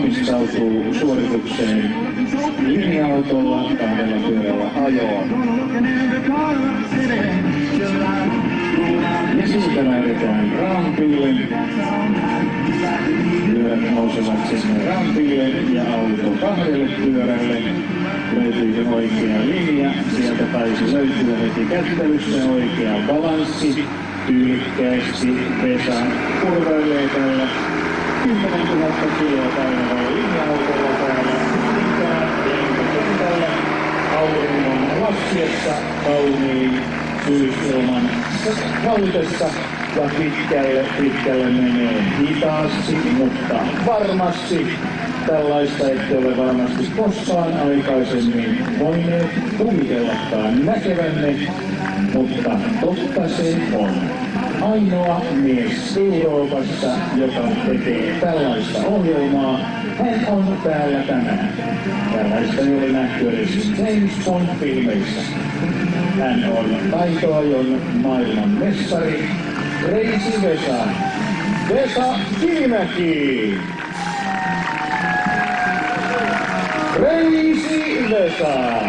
valmistautuu suoritukseen linja-autolla kahdella pyörällä ajoon. Ja siitä lähdetään rampille. Pyörät nousevat sinne rampille ja auto kahdelle pyörälle. Löytyykö oikea linja? Sieltä taisi löytyä heti kättelyssä oikea balanssi. Tyylikkäästi Vesa kurvailee tällä 10 000 kiloa painavalla linja-autolla täällä. Kentällä auringon laskiessa kauniin syysilman vallitessa ja pitkälle menee hitaasti, mutta varmasti. Tällaista ette ole varmasti koskaan aikaisemmin voineet kuvitellakaan näkevänne, mutta totta se on. Ainoa mies Euroopassa, joka tekee tällaista ohjelmaa, hän on täällä tänään. Tällaista ei ole nähty edes James Bond-filmeissä. Hän on taitoajon maailman mestari, Crazy Vesa. Vesa Kivimäki! Crazy Vesa!